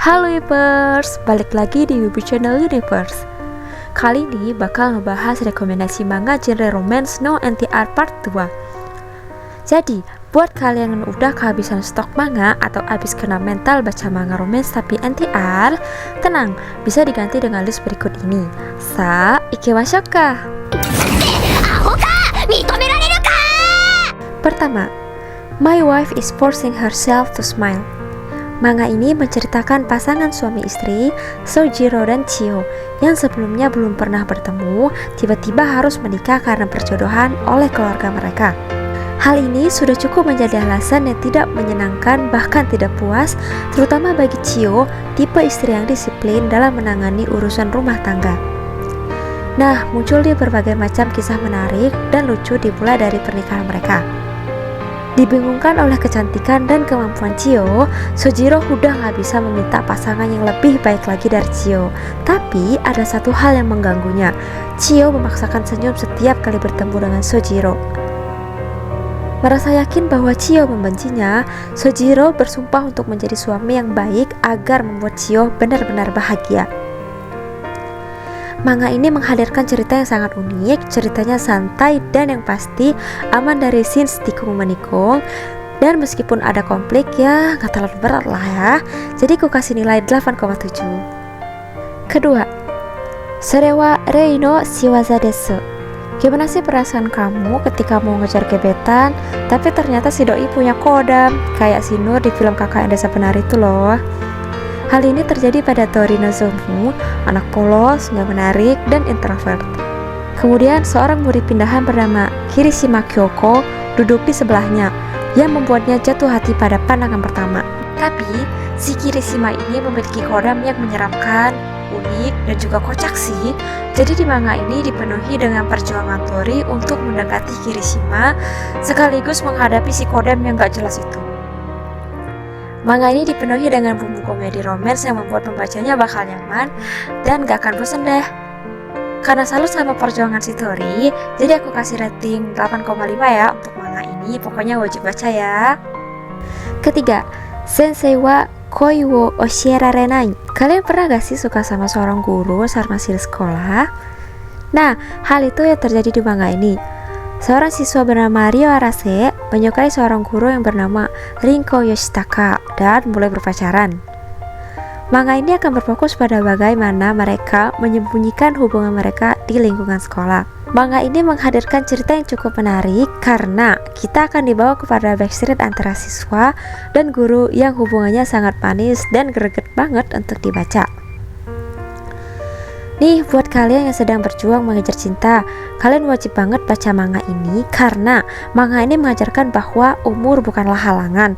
Halo Universe, balik lagi di Wibu Channel Universe. Kali ini bakal ngebahas rekomendasi manga genre romance no NTR part 2. Jadi, buat kalian yang udah kehabisan stok manga atau habis kena mental baca manga romance tapi NTR, tenang, bisa diganti dengan list berikut ini. Sa ikewashoka. Pertama, My Wife is Forcing Herself to Smile. Manga ini menceritakan pasangan suami istri Sojiro dan Chio yang sebelumnya belum pernah bertemu, tiba-tiba harus menikah karena perjodohan oleh keluarga mereka. Hal ini sudah cukup menjadi alasan yang tidak menyenangkan, bahkan tidak puas, terutama bagi Chio, tipe istri yang disiplin dalam menangani urusan rumah tangga. Nah, muncul di berbagai macam kisah menarik dan lucu dimulai dari pernikahan mereka. Dibingungkan oleh kecantikan dan kemampuan Chio, Sojiro udah gak bisa meminta pasangan yang lebih baik lagi dari Chio. Tapi ada satu hal yang mengganggunya. Chio memaksakan senyum setiap kali bertemu dengan Sojiro. Merasa yakin bahwa Chio membencinya, Sojiro bersumpah untuk menjadi suami yang baik agar membuat Chio benar-benar bahagia. Manga ini menghadirkan cerita yang sangat unik, ceritanya santai dan yang pasti aman dari scenes tikung menikung. Dan meskipun ada konflik ya gak terlalu berat lah ya. Jadi aku kasih nilai 8,7. Kedua, Sorewa Rei no Shiwaza desu. Gimana sih perasaan kamu ketika mau ngejar gebetan tapi ternyata si doi punya kodam, kayak si Nur di film Kakak yang Desa Penari itu loh. Hal ini terjadi pada Tori Nozomu, anak polos, gak menarik, dan introvert. Kemudian seorang murid pindahan bernama Kirishima Kyoko duduk di sebelahnya, yang membuatnya jatuh hati pada pandangan pertama. Tapi, si Kirishima ini memiliki kodam yang menyeramkan, unik, dan juga kocak sih. Jadi di manga ini dipenuhi dengan perjuangan Tori untuk mendekati Kirishima, sekaligus menghadapi si kodam yang gak jelas itu. Manga ini dipenuhi dengan bumbu komedi romance yang membuat pembacanya bakal nyaman dan gak akan bosan deh. Karena salut sama perjuangan si Tori, jadi aku kasih rating 8,5 ya untuk manga ini, pokoknya wajib baca ya. Ketiga, Sensei wa Koi wo Oshirarenai. Kalian pernah gak sih suka sama seorang guru saat masih di sekolah? Nah, hal itu yang terjadi di manga ini. Seorang siswa bernama Ryo Arase menyukai seorang guru yang bernama Rinko Yoshitaka dan mulai berpacaran. Manga ini akan berfokus pada bagaimana mereka menyembunyikan hubungan mereka di lingkungan sekolah. Manga ini menghadirkan cerita yang cukup menarik karena kita akan dibawa kepada backstreet antara siswa dan guru yang hubungannya sangat manis dan greget banget untuk dibaca. Nih, buat kalian yang sedang berjuang mengejar cinta, kalian wajib banget baca manga ini karena manga ini mengajarkan bahwa umur bukanlah halangan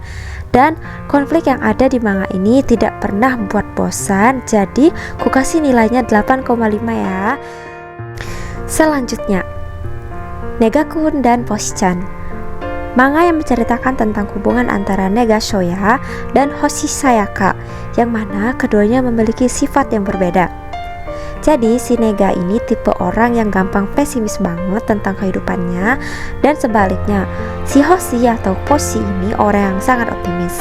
dan konflik yang ada di manga ini tidak pernah membuat bosan. Jadi, ku kasih nilainya 8,5 ya. Selanjutnya, Negakun dan Poshi-chan. Manga yang menceritakan tentang hubungan antara Nega Shoya dan Hoshi Sayaka, yang mana keduanya memiliki sifat yang berbeda. Jadi si Nega ini tipe orang yang gampang pesimis banget tentang kehidupannya, dan sebaliknya si Hoshi atau Poshi ini orang yang sangat optimis.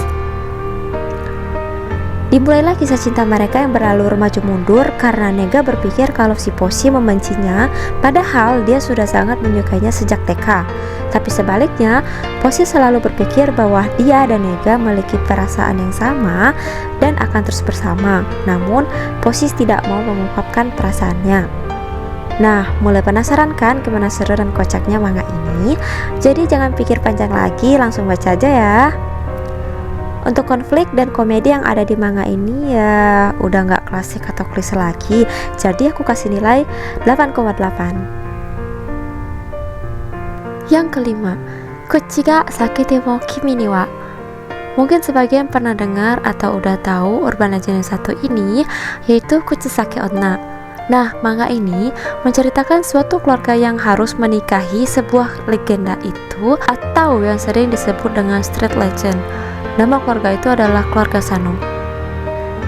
Dimulailah kisah cinta mereka yang beralur maju mundur karena Nega berpikir kalau si Poshi membencinya, padahal dia sudah sangat menyukainya sejak TK. Tapi sebaliknya, Poshi selalu berpikir bahwa dia dan Nega memiliki perasaan yang sama dan akan terus bersama. Namun, Poshi tidak mau mengungkapkan perasaannya. Nah, mulai penasaran kan gimana seru dan kocaknya manga ini? Jadi jangan pikir panjang lagi, langsung baca aja ya. Untuk konflik dan komedi yang ada di manga ini ya udah gak klasik atau klise lagi, jadi aku kasih nilai 8,8. Yang kelima, Kuchi ga Sakete wo Kimi ni wa. Mungkin sebagian pernah dengar atau udah tahu urban legend yang satu ini, yaitu Kuchisake Onna. Nah, manga ini menceritakan suatu keluarga yang harus menikahi sebuah legenda itu, atau yang sering disebut dengan street legend. Nama keluarga itu adalah keluarga Sano.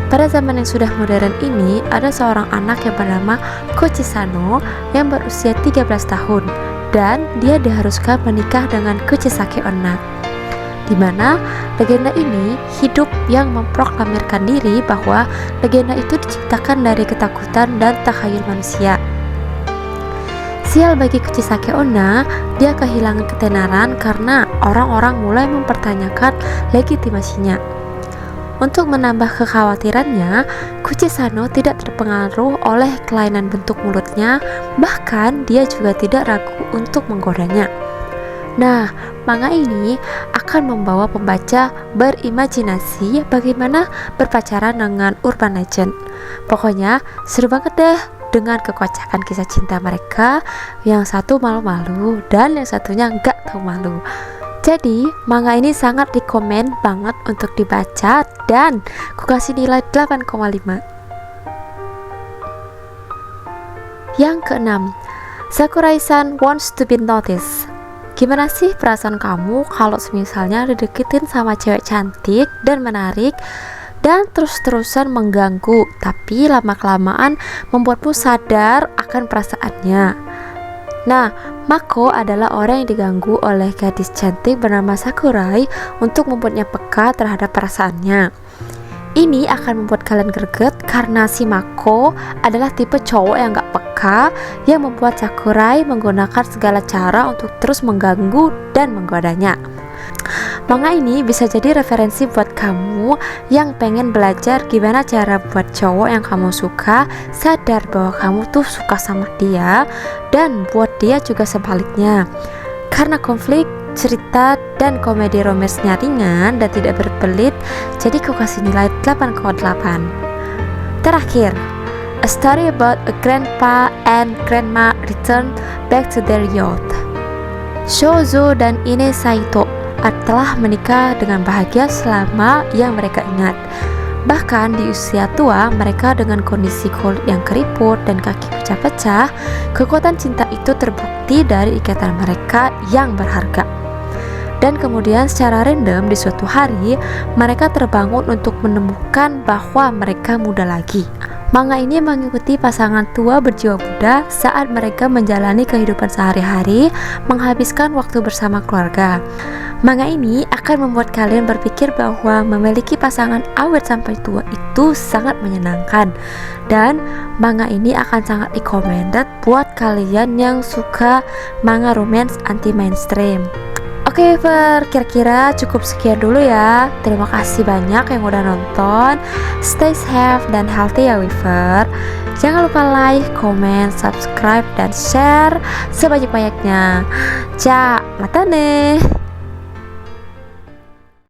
Pada zaman yang sudah modern ini, ada seorang anak yang bernama Kochi Sano yang berusia 13 tahun dan dia diharuskan menikah dengan Kuchisake Onna. di mana legenda ini hidup yang memproklamirkan diri bahwa legenda itu diciptakan dari ketakutan dan takhayul manusia. Sial bagi Kuchisake Onna, dia kehilangan ketenaran karena orang-orang mulai mempertanyakan legitimasinya. Untuk menambah kekhawatirannya, Kuchisano tidak terpengaruh oleh kelainan bentuk mulutnya, bahkan dia juga tidak ragu untuk menggodanya. Nah, manga ini akan membawa pembaca berimajinasi bagaimana berpacaran dengan urban legend. Pokoknya seru banget deh dengan kekocakan kisah cinta mereka, yang satu malu-malu dan yang satunya nggak tahu malu. Jadi, manga ini sangat rekomen banget untuk dibaca dan ku kasih nilai 8,5. Yang keenam, Sakurai-san wants to be noticed. Gimana sih perasaan kamu kalau misalnya dideketin sama cewek cantik dan menarik dan terus-terusan mengganggu, tapi lama-kelamaan membuatmu sadar akan perasaannya? Nah, Mako adalah orang yang diganggu oleh gadis cantik bernama Sakurai untuk membuatnya peka terhadap perasaannya. Ini akan membuat kalian greget karena si Mako adalah tipe cowok yang gak peka, yang membuat Sakurai menggunakan segala cara untuk terus mengganggu dan menggodanya. Manga ini bisa jadi referensi buat kamu yang pengen belajar gimana cara buat cowok yang kamu suka sadar bahwa kamu tuh suka sama dia, dan buat dia juga sebaliknya. Karena konflik, cerita, dan komedi romance-nya ringan dan tidak berbelit, jadi aku kasih nilai 8,8. Terakhir, A Story About a Grandpa and Grandma Return Back to Their Youth. Shozo dan Ine Saito telah menikah dengan bahagia selama yang mereka ingat. Bahkan di usia tua mereka dengan kondisi kulit yang keriput dan kaki pecah-pecah, kekuatan cinta itu terbukti dari ikatan mereka yang berharga. Dan kemudian secara random di suatu hari mereka terbangun untuk menemukan bahwa mereka muda lagi. Manga ini mengikuti pasangan tua berjiwa muda saat mereka menjalani kehidupan sehari-hari, menghabiskan waktu bersama keluarga. Manga ini akan membuat kalian berpikir bahwa memiliki pasangan awet sampai tua itu sangat menyenangkan. Dan manga ini akan sangat recommended buat kalian yang suka manga romance anti-mainstream. Oke, kira-kira cukup sekian dulu ya. Terima kasih banyak yang udah nonton. Stay safe dan healthy ya, Weaver. Jangan lupa like, comment, subscribe, dan share sebanyak-banyaknya. Ja, mata nih.